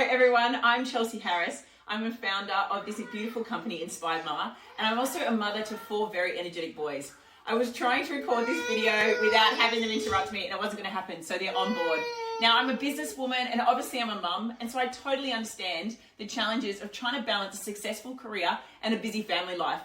Hello everyone, I'm Chelsea Harris. I'm a founder of this beautiful company, Inspired Mama, and I'm also a mother to 4 very energetic boys. I was trying to record this video without having them interrupt me and it wasn't going to happen, so they're on board. Now, I'm a businesswoman and obviously I'm a mum, and so I totally understand the challenges of trying to balance a successful career and a busy family life.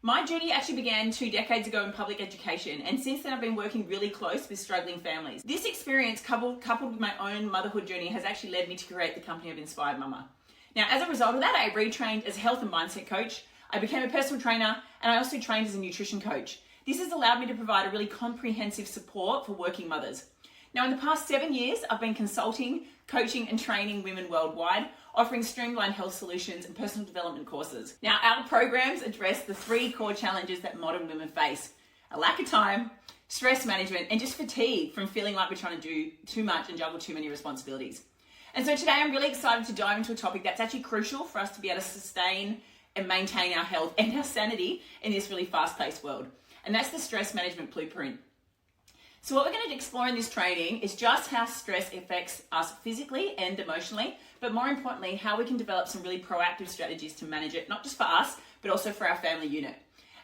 My journey actually began 2 decades ago in public education, and since then I've been working really close with struggling families. This experience, coupled with my own motherhood journey, has actually led me to create the company of Inspired Mama. Now, as a result of that, I retrained as a health and mindset coach, I became a personal trainer, and I also trained as a nutrition coach. This has allowed me to provide a really comprehensive support for working mothers. Now, in the past 7 years, I've been consulting, coaching, and training women worldwide, offering streamlined health solutions and personal development courses. Now, our programs address the 3 core challenges that modern women face: a lack of time, stress management, and just fatigue from feeling like we're trying to do too much and juggle too many responsibilities. And so today I'm really excited to dive into a topic that's actually crucial for us to be able to sustain and maintain our health and our sanity in this really fast-paced world. And that's the stress management blueprint. So what we're going to explore in this training is just how stress affects us physically and emotionally, but more importantly, how we can develop some really proactive strategies to manage it, not just for us, but also for our family unit.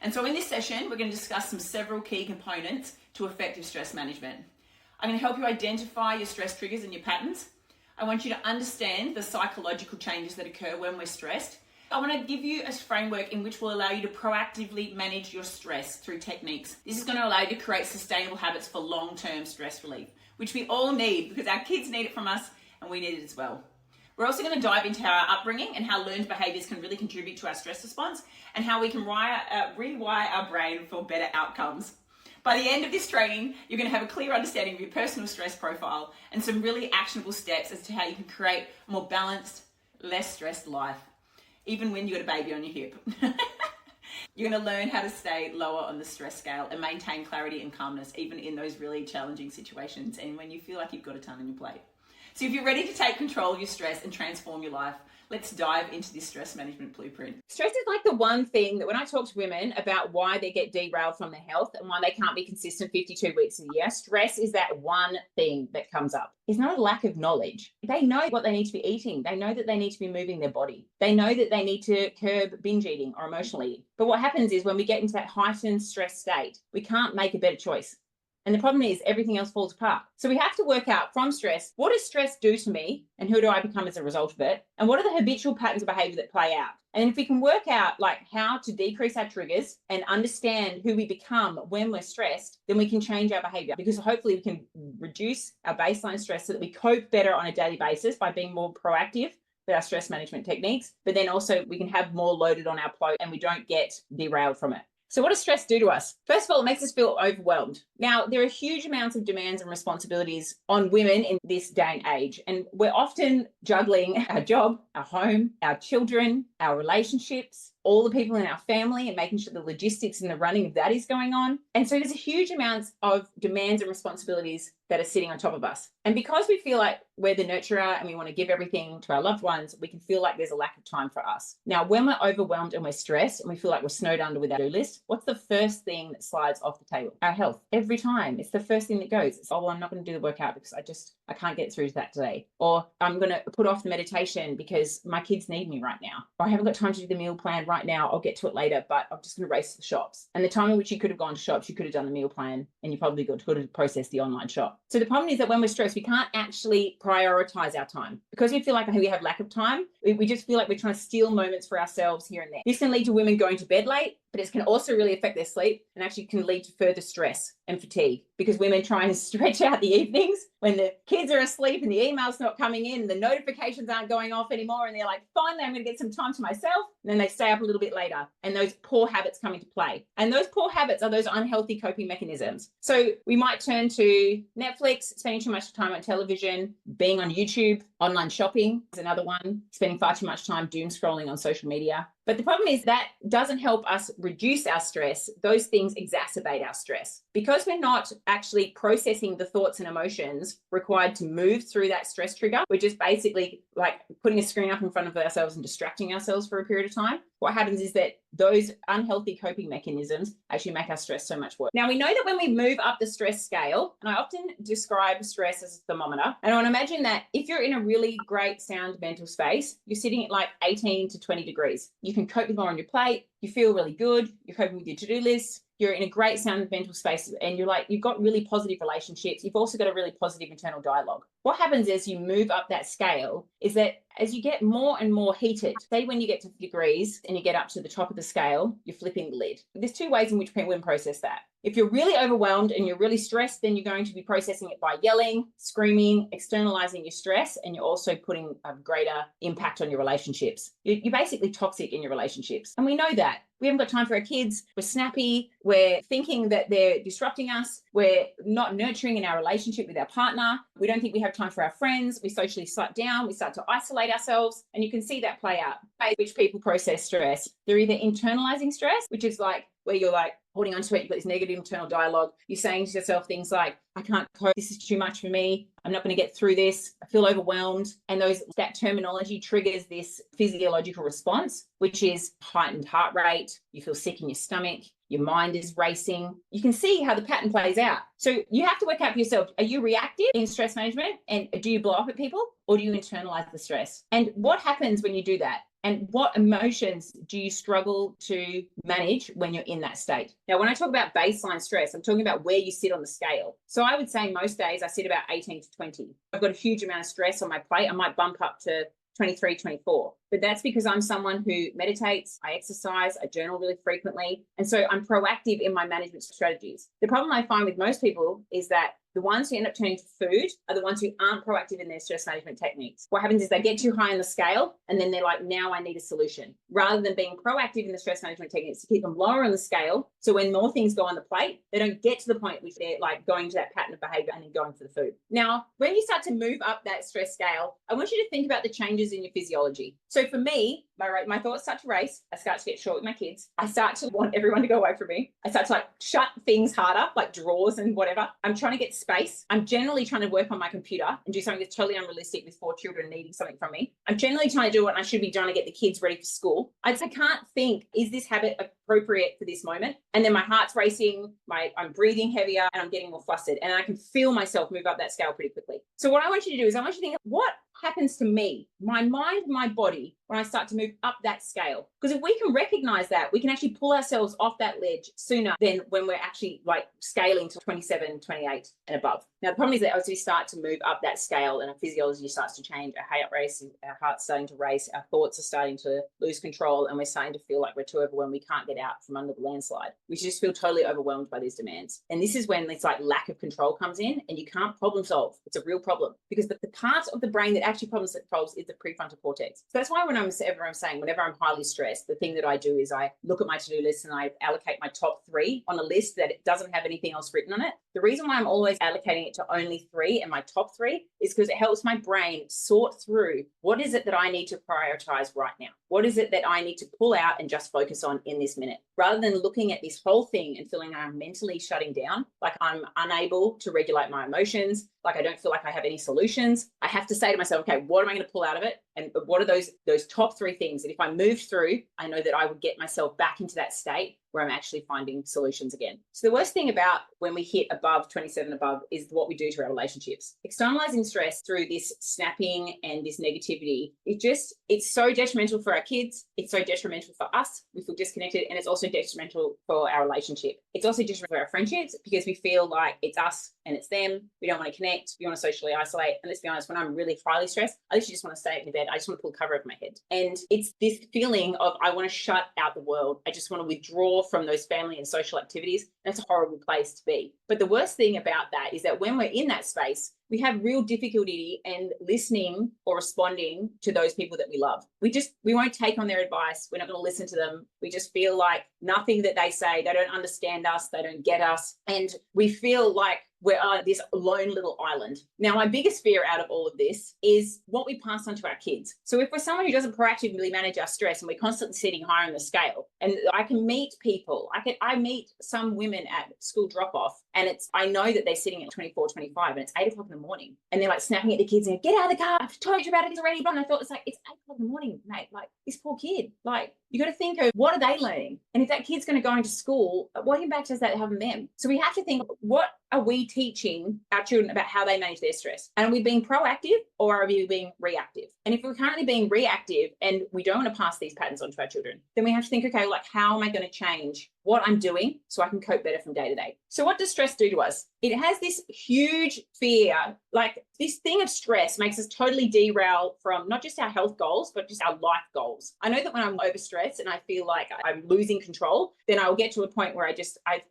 And so in this session, we're going to discuss several key components to effective stress management. I'm going to help you identify your stress triggers and your patterns. I want you to understand the psychological changes that occur when we're stressed. I want to give you a framework in which will allow you to proactively manage your stress through techniques. This is going to allow you to create sustainable habits for long-term stress relief, which we all need because our kids need it from us and we need it as well. We're also going to dive into our upbringing and how learned behaviors can really contribute to our stress response and how we can rewire our brain for better outcomes. By the end of this training, you're going to have a clear understanding of your personal stress profile and some really actionable steps as to how you can create a more balanced, less stressed life, even when you've got a baby on your hip. You're going to learn how to stay lower on the stress scale and maintain clarity and calmness, even in those really challenging situations and when you feel like you've got a ton on your plate. So if you're ready to take control of your stress and transform your life, let's dive into this stress management blueprint. Stress is like the one thing that when I talk to women about why they get derailed from their health and why they can't be consistent 52 weeks a year, stress is that one thing that comes up. It's not a lack of knowledge. They know what they need to be eating. They know that they need to be moving their body. They know that they need to curb binge eating or emotional eating. But what happens is when we get into that heightened stress state, we can't make a better choice. And the problem is everything else falls apart. So we have to work out from stress, what does stress do to me and who do I become as a result of it? And what are the habitual patterns of behavior that play out? And if we can work out like how to decrease our triggers and understand who we become when we're stressed, then we can change our behavior because hopefully we can reduce our baseline stress so that we cope better on a daily basis by being more proactive with our stress management techniques. But then also we can have more loaded on our plate and we don't get derailed from it. So what does stress do to us? First of all, it makes us feel overwhelmed. Now, there are huge amounts of demands and responsibilities on women in this day and age, and we're often juggling our job, our home, our children, our relationships, all the people in our family and making sure the logistics and the running of that is going on. And so there's a huge amounts of demands and responsibilities that are sitting on top of us. And because we feel like we're the nurturer and we want to give everything to our loved ones, we can feel like there's a lack of time for us. Now, when we're overwhelmed and we're stressed and we feel like we're snowed under with our to-do list, what's the first thing that slides off the table? Our health. Every time. It's the first thing that goes. It's, oh, well, I'm not going to do the workout because I can't get through that today. Or I'm going to put off the meditation because my kids need me right now. Or I haven't got time to do the meal plan right now. I'll get to it later, but I'm just going to race to the shops. And the time in which you could have gone to shops, you could have done the meal plan and you probably could have processed the online shop. So the problem is that when we're stressed, we can't actually prioritize our time because we feel like we have lack of time. We just feel like we're trying to steal moments for ourselves here and there. This can lead to women going to bed late, but it can also really affect their sleep and actually can lead to further stress and fatigue because women try and stretch out the evenings when the kids are asleep and the email's not coming in, the notifications aren't going off anymore, and they're like, finally, I'm going to get some time to myself. And then they stay up a little bit later and those poor habits come into play. And those poor habits are those unhealthy coping mechanisms. So we might turn to Netflix, spending too much time on television, being on YouTube, online shopping is another one, spending far too much time doom scrolling on social media. But the problem is that doesn't help us reduce our stress. Those things exacerbate our stress. Because we're not actually processing the thoughts and emotions required to move through that stress trigger, we're just basically like putting a screen up in front of ourselves and distracting ourselves for a period of time. what happens is that those unhealthy coping mechanisms actually make our stress so much worse. Now, we know that when we move up the stress scale, and I often describe stress as a thermometer, and I want to imagine that if you're in a really great sound mental space, you're sitting at like 18 to 20 degrees. You can cope with more on your plate, you feel really good, you're coping with your to-do lists, you're in a great sound mental space, and you've got really positive relationships. You've also got a really positive internal dialogue. What happens as you move up that scale is that as you get more and more heated, say when you get to degrees and you get up to the top of the scale, you're flipping the lid. There's two ways in which women process that. If you're really overwhelmed and you're really stressed, then you're going to be processing it by yelling, screaming, externalizing your stress, and you're also putting a greater impact on your relationships. You're basically toxic in your relationships. And we know that. We haven't got time for our kids. We're snappy. We're thinking that they're disrupting us. We're not nurturing in our relationship with our partner. We don't think we have time for our friends. We socially shut down. We start to isolate ourselves. And you can see that play out. Which people process stress. They're either internalizing stress, which is like where you're like holding on to it. You've got this negative internal dialogue. You're saying to yourself things like, I can't cope. This is too much for me. I'm not going to get through this. I feel overwhelmed. And that terminology triggers this physiological response, which is heightened heart rate. You feel sick in your stomach. Your mind is racing. You can see how the pattern plays out. So you have to work out for yourself, are you reactive in stress management? And do you blow up at people, or do you internalize the stress? And what happens when you do that? And what emotions do you struggle to manage when you're in that state? Now, when I talk about baseline stress, I'm talking about where you sit on the scale. So I would say most days I sit about 18 to 20. I've got a huge amount of stress on my plate. I might bump up to 23, 24. But that's because I'm someone who meditates, I exercise, I journal really frequently. And so I'm proactive in my management strategies. The problem I find with most people is that the ones who end up turning to food are the ones who aren't proactive in their stress management techniques. What happens is they get too high on the scale and then they're like, now I need a solution, rather than being proactive in the stress management techniques to keep them lower on the scale. So when more things go on the plate, they don't get to the point which they're like going to that pattern of behavior and then going for the food. Now, when you start to move up that stress scale, I want you to think about the changes in your physiology. So for me, my thoughts start to race. I start to get short with my kids. I start to want everyone to go away from me. I start to like shut things harder, like drawers and whatever. I'm trying to get space. I'm generally trying to work on my computer and do something that's totally unrealistic with 4 children needing something from me. I'm generally trying to do what I should be trying to get the kids ready for school. I can't think, is this habit appropriate for this moment? And then my heart's racing, I'm breathing heavier, and I'm getting more flustered. And I can feel myself move up that scale pretty quickly. So what I want you to do is I want you to think, what happens to me, my mind, my body, when I start to move up that scale? Because if we can recognize that, we can actually pull ourselves off that ledge sooner than when we're actually like scaling to 27, 28 and above. Now, the problem is that as we start to move up that scale and our physiology starts to change, our heart's starting to race, our thoughts are starting to lose control, and we're starting to feel like we're too overwhelmed. We can't get out from under the landslide. We just feel totally overwhelmed by these demands. And this is when this like lack of control comes in, and you can't problem solve. It's a real problem, because the part of the brain that actually problem solves is the prefrontal cortex. So that's why whenever I'm saying, whenever I'm highly stressed, the thing that I do is I look at my to-do list and I allocate my top 3 on a list that it doesn't have anything else written on it. The reason why I'm always allocating it to only 3 and my top 3 is because it helps my brain sort through what is it that I need to prioritize right now? What is it that I need to pull out and just focus on in this minute? Rather than looking at this whole thing and feeling I'm mentally shutting down, like I'm unable to regulate my emotions, like I don't feel like I have any solutions. I have to say to myself, okay, what am I going to pull out of it? And what are those top 3 things that if I moved through, I know that I would get myself back into that state where I'm actually finding solutions again. So the worst thing about when we hit above 27 above is what we do to our relationships. Externalizing stress through this snapping and this negativity, it's so detrimental for our kids. It's so detrimental for us. We feel disconnected, and it's also detrimental for our relationship. It's also detrimental for our friendships because we feel like it's us and it's them. We don't want to connect. We want to socially isolate. And let's be honest, when I'm really highly stressed, I literally just want to stay in bed. I just want to pull the cover over my head. And it's this feeling of I want to shut out the world. I just want to withdraw from those family and social activities. That's a horrible place to be. But the worst thing about that is that when we're in that space, we have real difficulty in listening or responding to those people that we love. We won't take on their advice. We're not going to listen to them. We just feel like nothing that they say, they don't understand us, they don't get us. And we feel like we're on this lone little island. Now, my biggest fear out of all of this is what we pass on to our kids. So if we're someone who doesn't proactively manage our stress and we're constantly sitting higher on the scale, and I can meet people, I meet some women at school drop-off, and I know that they're sitting at 24, 25, and it's 8 o'clock in the morning, and they're like snapping at the kids and get out of the car. I've told you about it already, but I thought it's 8 o'clock in the morning, mate. Like this poor kid, like You got to think of what are they learning? And if that kid's going to go into school, what impact does that have on them? So we have to think, what are we teaching our children about how they manage their stress? And are we being proactive or are we being reactive? And if we're currently being reactive and we don't want to pass these patterns on to our children, then we have to think, okay, like, how am I going to change what I'm doing so I can cope better from day to day? So what does stress do to us? It has this huge fear, like this thing of stress makes us totally derail from not just our health goals, but just our life goals. I know that when I'm overstressed and I feel like I'm losing control, then I'll get to a point where I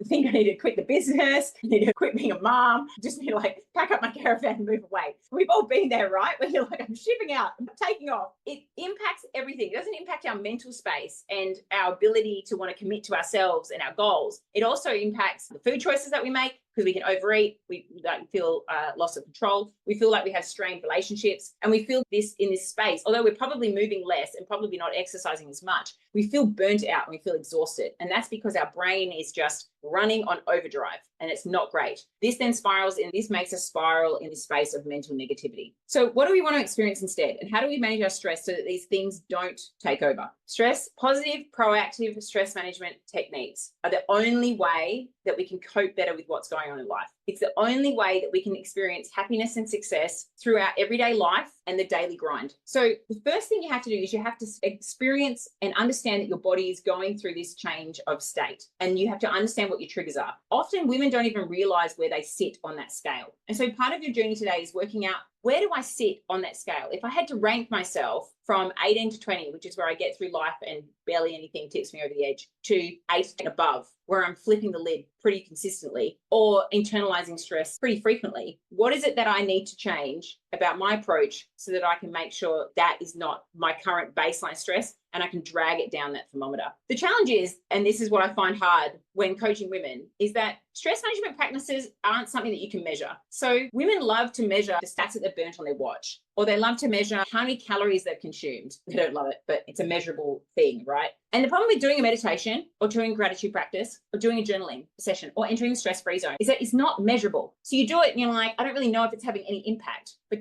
think I need to quit the business, I need to quit being a mom, just need to like pack up my caravan and move away. We've all been there, right? When you're like, I'm shipping out, I'm taking off. It impacts everything. It doesn't impact our mental space and our ability to want to commit to ourselves and our goals. It also impacts the food choices that we make, because we can overeat, we don't feel loss of control, we feel like we have strained relationships, and we feel this in this space. Although we're probably moving less and probably not exercising as much, we feel burnt out and we feel exhausted. And that's because our brain is just running on overdrive, and it's not great. This then spirals in, this makes us spiral in this space of mental negativity. So what do we want to experience instead? And how do we manage our stress so that these things don't take over? Stress, positive, proactive stress management techniques are the only way that we can cope better with what's going on in life. It's the only way that we can experience happiness and success through our everyday life and the daily grind. So the first thing you have to do is you have to experience and understand that your body is going through this change of state, and you have to understand what your triggers are. Often women don't even realize where they sit on that scale. And so part of your journey today is working out, where do I sit on that scale? If I had to rank myself from 18 to 20, which is where I get through life and barely anything tips me over the edge, to 8 and above, where I'm flipping the lid pretty consistently or internalizing stress pretty frequently, what is it that I need to change about my approach so that I can make sure that is not my current baseline stress and I can drag it down that thermometer? The challenge is, and this is what I find hard when coaching women, is that stress management practices aren't something that you can measure. So women love to measure the stats that they've burnt on their watch, or they love to measure how many calories they've consumed. They don't love it, but it's a measurable thing, right? And the problem with doing a meditation or doing a gratitude practice or doing a journaling session or entering the stress-free zone is that it's not measurable. So you do it and you're like, I don't really know if it's having any impact. But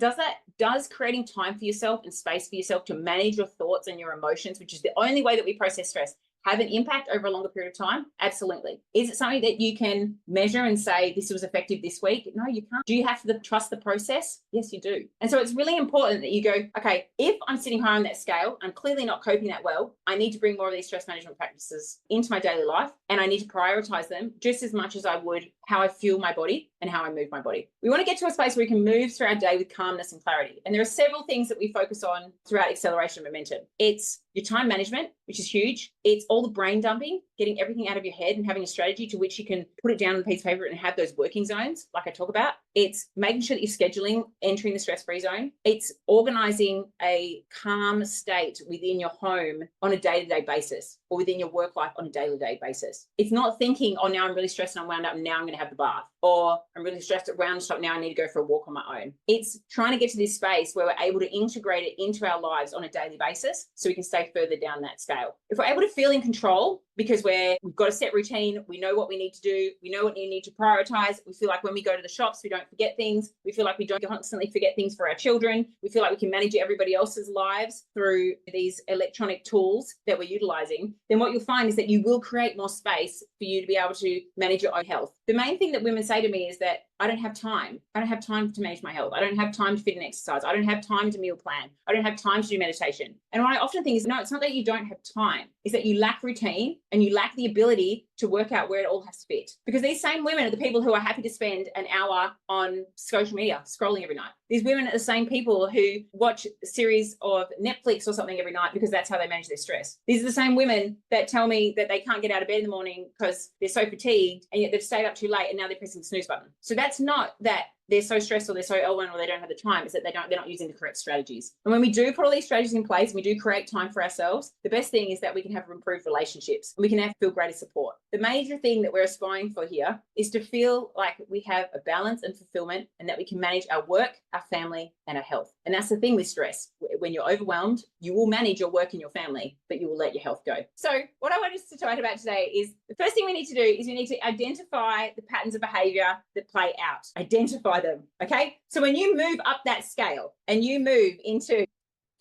does creating time for yourself and space for yourself to manage your thoughts and your emotions, which is the only way that we process stress, have an impact over a longer period of time? Absolutely. Is it something that you can measure and say, this was effective this week? No, you can't. Do you have to trust the process? Yes, you do. And so it's really important that you go, okay, if I'm sitting high on that scale, I'm clearly not coping that well, I need to bring more of these stress management practices into my daily life, and I need to prioritize them just as much as I would how I fuel my body and how I move my body. We want to get to a space where we can move through our day with calmness and clarity. And there are several things that we focus on throughout acceleration and momentum. It's your time management, which is huge. It's all the brain dumping, getting everything out of your head and having a strategy to which you can put it down on a piece of paper and have those working zones, like I talk about. It's making sure that you're scheduling, entering the stress-free zone. It's organizing a calm state within your home on a day-to-day basis, or within your work life on a day-to-day basis. It's not thinking, oh, now I'm really stressed and I'm wound up and now I'm going to have the bath, or I'm really stressed at round stop, now I need to go for a walk on my own. It's trying to get to this space where we're able to integrate it into our lives on a daily basis so we can stay further down that scale. If we're able to feel in control because we've got a set routine, we know what we need to do, we know what we need to prioritize, we feel like when we go to the shops, we don't forget things, we feel like we don't constantly forget things for our children, we feel like we can manage everybody else's lives through these electronic tools that we're utilizing, then what you'll find is that you will create more space for you to be able to manage your own health. The main thing that women say to me is that I don't have time. I don't have time to manage my health. I don't have time to fit and exercise. I don't have time to meal plan. I don't have time to do meditation. And what I often think is, no, it's not that you don't have time. It's that you lack routine and you lack the ability to work out where it all has to fit. Because these same women are the people who are happy to spend an hour on social media, scrolling every night. These women are the same people who watch a series of Netflix or something every night because that's how they manage their stress. These are the same women that tell me that they can't get out of bed in the morning because they're so fatigued and yet they've stayed up too late and now they're pressing the snooze button. So that's not that they're so stressed or they're so L1 or they don't have the time. It's that they're not using the correct strategies. And when we do put all these strategies in place and we do create time for ourselves, the best thing is that we can have improved relationships and we can feel greater support. The major thing that we're aspiring for here is to feel like we have a balance and fulfillment and that we can manage our work, our family, and our health. And that's the thing with stress. When you're overwhelmed, you will manage your work and your family, but you will let your health go. So what I want us to talk about today is the first thing we need to do is we need to identify the patterns of behavior that play out. Identify them, okay? So when you move up that scale and you move into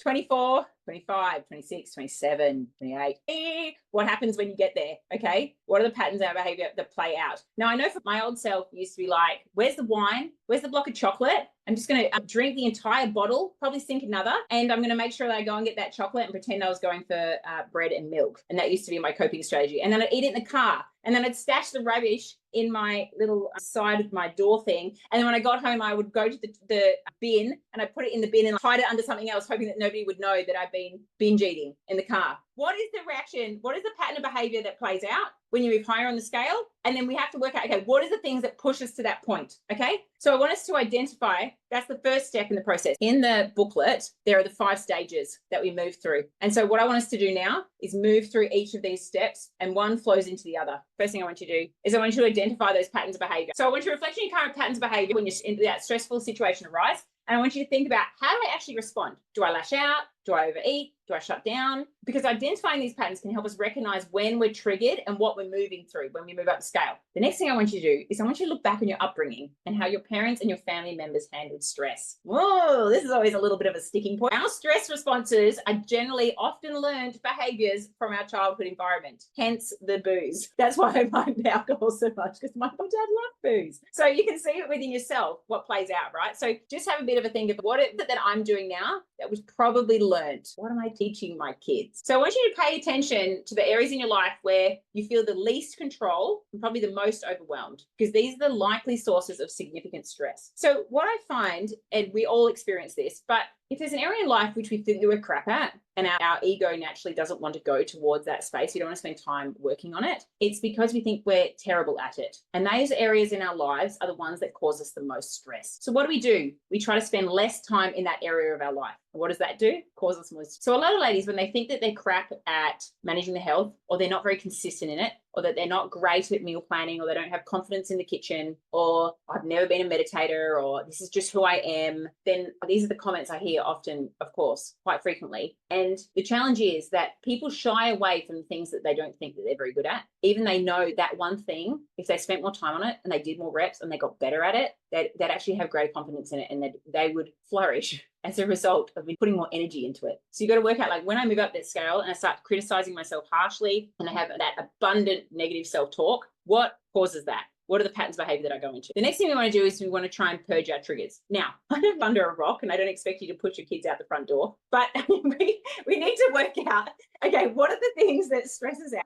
24, 25, 26, 27, 28. What happens when you get there? Okay. What are the patterns of our behavior that play out? Now, I know for my old self used to be like, where's the wine? Where's the block of chocolate? I'm just going to drink the entire bottle, probably sink another, and I'm going to make sure that I go and get that chocolate and pretend I was going for bread and milk. And that used to be my coping strategy. And then I'd eat it in the car. And then I'd stash the rubbish in my little side of my door thing. And then when I got home, I would go to the bin and I put it in the bin and hide it under something else, hoping that nobody would know that I've been binge eating in the car. What is the reaction? What is the pattern of behavior that plays out when you move higher on the scale? And then we have to work out, okay, what are the things that push us to that point? Okay. So I want us to identify, that's the first step in the process. In the booklet, there are the 5 stages that we move through. And so what I want us to do now is move through each of these steps, and one flows into the other. First thing I want you to do is I want you to identify those patterns of behavior. So I want you to reflect on your current patterns of behavior when you're in that stressful situation arise. And I want you to think about, how do I actually respond? Do I lash out? Do I overeat? Do I shut down? Because identifying these patterns can help us recognize when we're triggered and what we're moving through when we move up the scale. The next thing I want you to do is I want you to look back on your upbringing and how your parents and your family members handled stress. Whoa, this is always a little bit of a sticking point. Our stress responses are generally often learned behaviors from our childhood environment, hence the booze. That's why I mind alcohol so much, because my dad loved booze. So you can see it within yourself what plays out, right? So just have a bit of a think of what it is that I'm doing now that was probably learned. What am I teaching my kids? So I want you to pay attention to the areas in your life where you feel the least control and probably the most overwhelmed, because these are the likely sources of significant stress. So what I find, and we all experience this, but if there's an area in life which we think that we're crap at, and our ego naturally doesn't want to go towards that space, we don't want to spend time working on it, it's because we think we're terrible at it. And those areas in our lives are the ones that cause us the most stress. So what do? We try to spend less time in that area of our life. And what does that do? Cause us more. So a lot of ladies, when they think that they're crap at managing their health, or they're not very consistent in it, or that they're not great at meal planning, or they don't have confidence in the kitchen, or I've never been a meditator, or this is just who I am, then these are the comments I hear often, of course, quite frequently. And the challenge is that people shy away from the things that they don't think that they're very good at. Even they know that one thing, if they spent more time on it and they did more reps and they got better at it, they'd actually have greater confidence in it, and that they would flourish as a result of putting more energy into it. So you've got to work out, like, when I move up that scale and I start criticizing myself harshly and I have that abundant negative self-talk, what causes that? What are the patterns of behavior that I go into? The next thing we want to do is we want to try and purge our triggers. Now, I don't live under a rock, and I don't expect you to push your kids out the front door, but we need to work out, okay, what are the things that stress us out?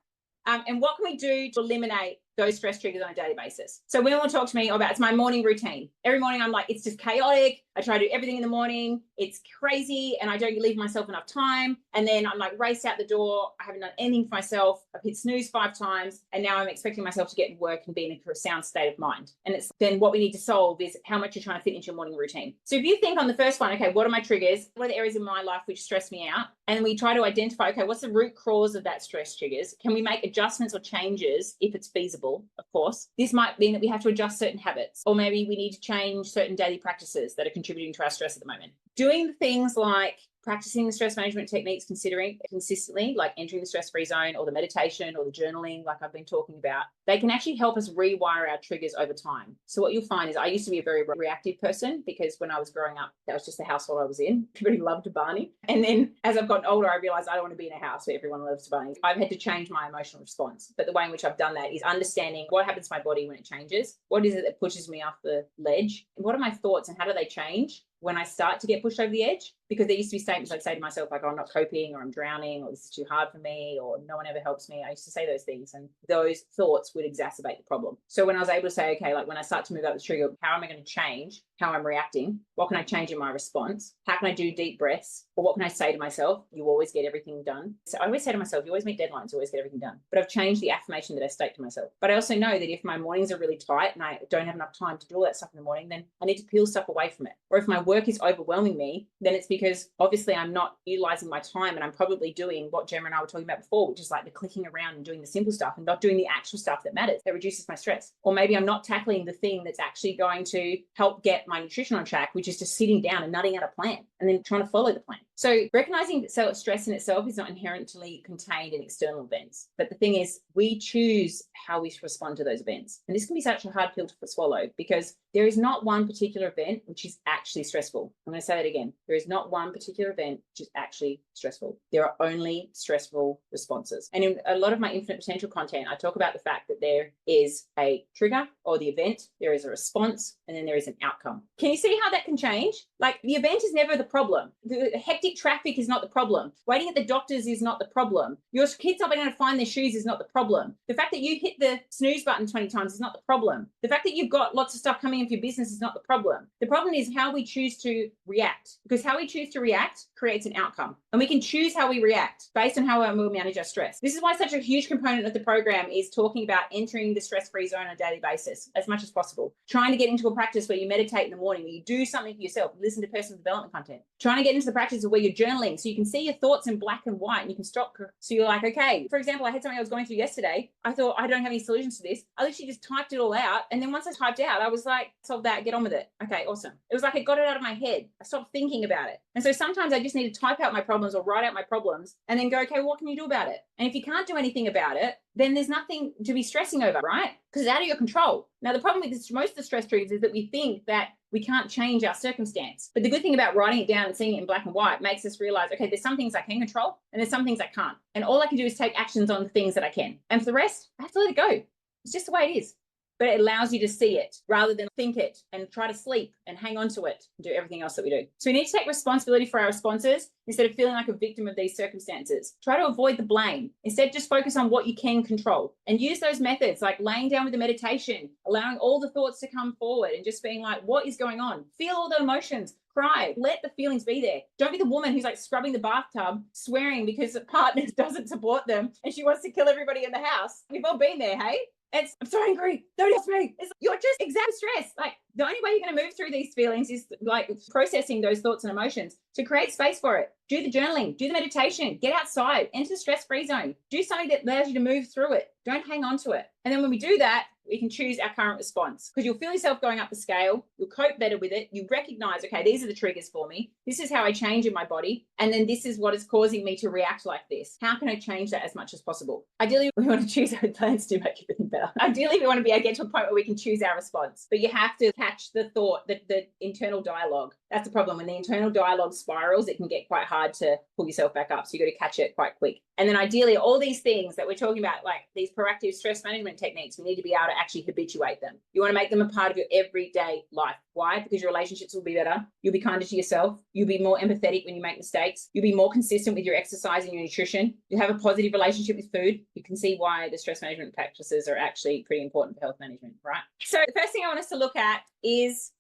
And what can we do to eliminate those stress triggers on a daily basis? So women will talk to me about, it's my morning routine. Every morning I'm like, it's just chaotic. I try to do everything in the morning. It's crazy, and I don't leave myself enough time. And then I'm like raced out the door. I haven't done anything for myself. I've hit snooze 5 times, and now I'm expecting myself to get to work and be in a sound state of mind. And it's then what we need to solve is how much you're trying to fit into your morning routine. So if you think on the first one, okay, what are my triggers? What are the areas in my life which stress me out? And we try to identify, okay, what's the root cause of that stress triggers? Can we make adjustments or changes if it's feasible? Of course, this might mean that we have to adjust certain habits, or maybe we need to change certain daily practices that are contributing to our stress at the moment. Doing things like practicing the stress management techniques, considering consistently, like entering the stress-free zone, or the meditation, or the journaling, like I've been talking about, they can actually help us rewire our triggers over time. So what you'll find is, I used to be a very reactive person, because when I was growing up, that was just the household I was in. Everybody loved Barney. And then as I've gotten older, I realized I don't want to be in a house where everyone loves Barney. I've had to change my emotional response. But the way in which I've done that is understanding what happens to my body when it changes. What is it that pushes me off the ledge? And what are my thoughts, and how do they change when I start to get pushed over the edge? Because there used to be statements I'd say to myself, like, oh, I'm not coping, or I'm drowning, or this is too hard for me, or no one ever helps me. I used to say those things, and those thoughts would exacerbate the problem. So when I was able to say, okay, like, when I start to move up the trigger, how am I going to change how I'm reacting? What can I change in my response? How can I do deep breaths? Or what can I say to myself? You always get everything done. So I always say to myself, you always meet deadlines, you always get everything done. But I've changed the affirmation that I state to myself. But I also know that if my mornings are really tight and I don't have enough time to do all that stuff in the morning, then I need to peel stuff away from it. Or if my work is overwhelming me, then it's because obviously I'm not utilizing my time, and I'm probably doing what Gemma and I were talking about before, which is like the clicking around and doing the simple stuff, and not doing the actual stuff that matters, that reduces my stress. Or maybe I'm not tackling the thing that's actually going to help get my nutrition on track, which is just sitting down and nutting out a plan and then trying to follow the plan. So recognizing that stress in itself is not inherently contained in external events. But the thing is, we choose how we respond to those events. And this can be such a hard pill to swallow because there is not one particular event which is actually stressful. I'm going to say that again. There is not one particular event which is actually stressful. There are only stressful responses. And in a lot of my infinite potential content, I talk about the fact that there is a trigger or the event, there is a response, and then there is an outcome. Can you see how that can change? Like the event is never the problem. The hectic traffic is not the problem. Waiting at the doctors is not the problem. Your kids not being able to find their shoes is not the problem. The fact that you hit the snooze button 20 times is not the problem. The fact that you've got lots of stuff coming in for your business is not the problem. The problem is how we choose to react, because how we choose to react creates an outcome. And we can choose how we react based on how we manage our stress. This is why such a huge component of the program is talking about entering the stress-free zone on a daily basis as much as possible. Trying to get into a practice where you meditate in the morning, where you do something for yourself, listen to personal development content. Trying to get into the practice of where you're journaling so you can see your thoughts in black and white and you can stop. So you're like, okay, for example, I had something I was going through yesterday. I thought, I don't have any solutions to this. I literally just typed it all out. And then once I typed out, I was like, solve that, get on with it. Okay, awesome. It was like I got it out of my head. I stopped thinking about it. And so sometimes I just need to type out my problems or write out my problems and then go, okay, what can you do about it? And if you can't do anything about it, then there's nothing to be stressing over, right? Because it's out of your control. Now, the problem with this, most of the stress triggers is that we think that we can't change our circumstance. But the good thing about writing it down and seeing it in black and white makes us realize, okay, there's some things I can control and there's some things I can't. And all I can do is take actions on the things that I can. And for the rest, I have to let it go. It's just the way it is. But it allows you to see it rather than think it and try to sleep and hang on to it and do everything else that we do. So we need to take responsibility for our responses instead of feeling like a victim of these circumstances. Try to avoid the blame. Instead, just focus on what you can control and use those methods like laying down with the meditation, allowing all the thoughts to come forward and just being like, what is going on? Feel all the emotions. Cry, let the feelings be there. Don't be the woman who's like scrubbing the bathtub, swearing because the partner doesn't support them and she wants to kill everybody in the house. We've all been there, hey? I'm so angry. Don't ask me. You're just exact stress. Like the only way you're going to move through these feelings is like processing those thoughts and emotions to create space for it. Do the journaling, do the meditation, get outside, enter the stress-free zone, do something that allows you to move through it. Don't hang on to it. And then when we do that, we can choose our current response because you'll feel yourself going up the scale. You'll cope better with it. You recognize, okay, these are the triggers for me. This is how I change in my body. And then this is what is causing me to react like this. How can I change that as much as possible? Ideally, we want to choose our plans to make everything better. Ideally, we want to be able to get to a point where we can choose our response. But you have to catch the thought, the internal dialogue. That's the problem. When the internal dialogue spirals, it can get quite hard to pull yourself back up. So you got to catch it quite quick. And then ideally, all these things that we're talking about, like these proactive stress management techniques, we need to be able to actually habituate them. You want to make them a part of your everyday life. Why? Because your relationships will be better. You'll be kinder to yourself. You'll be more empathetic when you make mistakes. You'll be more consistent with your exercise and your nutrition. You'll have a positive relationship with food. You can see why the stress management practices are actually pretty important for health management, right? So the first thing I want us to look at is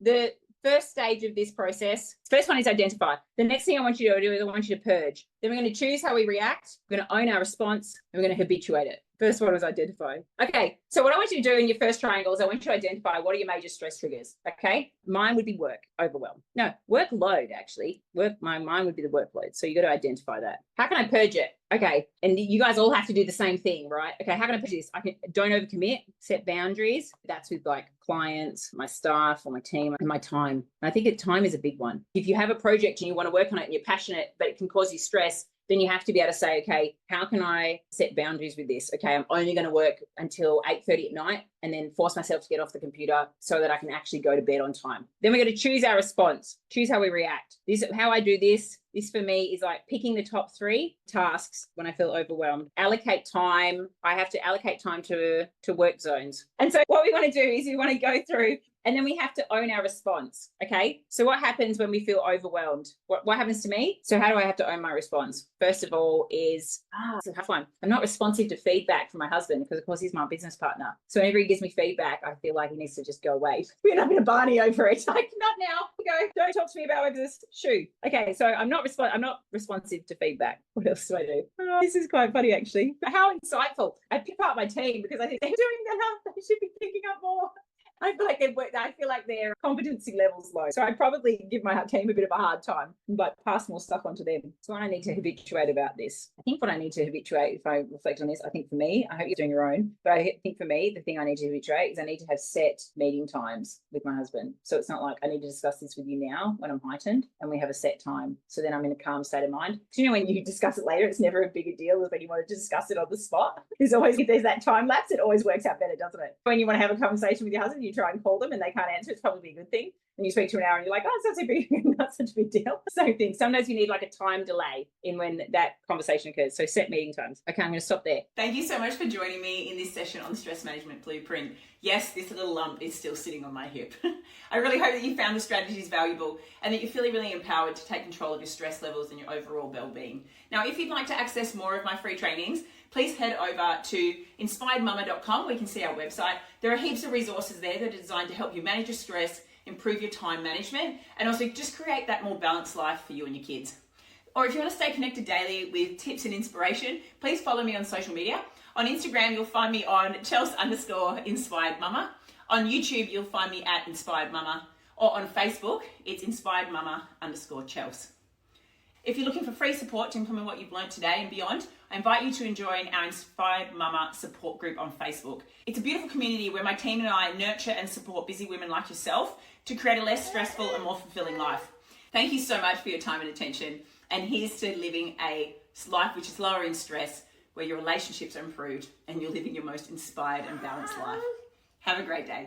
the first stage of this process. The first one is identify. The next thing I want you to do is I want you to purge. Then we're going to choose how we react. We're going to own our response and we're going to habituate it. First one was identify. Okay, so what I want you to do in your first triangle is I want you to identify what are your major stress triggers, okay? Mine would be work, overwhelm. No, workload actually. Mine would be the workload. So you got to identify that. How can I purge it? Okay, and you guys all have to do the same thing, right? Okay, how can I purge this? Don't overcommit, set boundaries. That's with like clients, my staff or my team and my time. And I think that time is a big one. If you have a project and you want to work on it and you're passionate, but it can cause you stress, then you have to be able to say, okay, how can I set boundaries with this? Okay, I'm only going to work until 8:30 at night and then force myself to get off the computer so that I can actually go to bed on time. Then we're going to choose our response, choose how we react. This is how I do this. This for me is like picking the top 3 tasks when I feel overwhelmed. Allocate time. I have to allocate time to work zones. And so what we want to do is we want to go through and then we have to own our response. Okay. So what happens when we feel overwhelmed? What happens to me? So how do I have to own my response? First of all is, it's a tough one. I'm not responsive to feedback from my husband because of course he's my business partner. So whenever he gives me feedback, I feel like he needs to just go away. We're not going to Barney over it. Like, not now. Go. Don't talk to me about this shoe. Okay. So I'm not responsive to feedback. What else do I do? Oh, this is quite funny actually. How insightful. I pick up my team because I think they're doing enough. They should be picking up more. I feel like their competency level's low. So I probably give my team a bit of a hard time, but pass more stuff on to them. So I need to habituate about this. I think what I need to habituate, if I reflect on this, I think for me, I hope you're doing your own, but I think for me, the thing I need to habituate is I need to have set meeting times with my husband. So it's not like I need to discuss this with you now when I'm heightened and we have a set time. So then I'm in a calm state of mind. So, you know, when you discuss it later, it's never a bigger deal as when you want to discuss it on the spot. There's always, if there's that time lapse, it always works out better, doesn't it? When you want to have a conversation with your husband, you try and call them and they can't answer. It's probably a good thing. And you speak to an hour and you're like, oh, it's not such a big deal. Same thing. Sometimes you need like a time delay in when that conversation occurs. So set meeting times. Okay, I'm going to stop there. Thank you so much for joining me in this session on the Stress Management Blueprint. Yes, this little lump is still sitting on my hip. I really hope that you found the strategies valuable and that you're feeling really empowered to take control of your stress levels and your overall well-being. Now, if you'd like to access more of my free trainings, please head over to inspiredmama.com where you can see our website. There are heaps of resources there that are designed to help you manage your stress, improve your time management, and also just create that more balanced life for you and your kids. Or if you want to stay connected daily with tips and inspiration, please follow me on social media. On Instagram, you'll find me on Chels_inspiredmama. On YouTube, you'll find me at Inspired Mama. Or on Facebook, it's inspiredmama_Chels. If you're looking for free support to implement what you've learned today and beyond, I invite you to join our Inspired Mama support group on Facebook. It's a beautiful community where my team and I nurture and support busy women like yourself to create a less stressful and more fulfilling life. Thank you so much for your time and attention. And here's to living a life which is lower in stress, where your relationships are improved and you're living your most inspired and balanced life. Have a great day.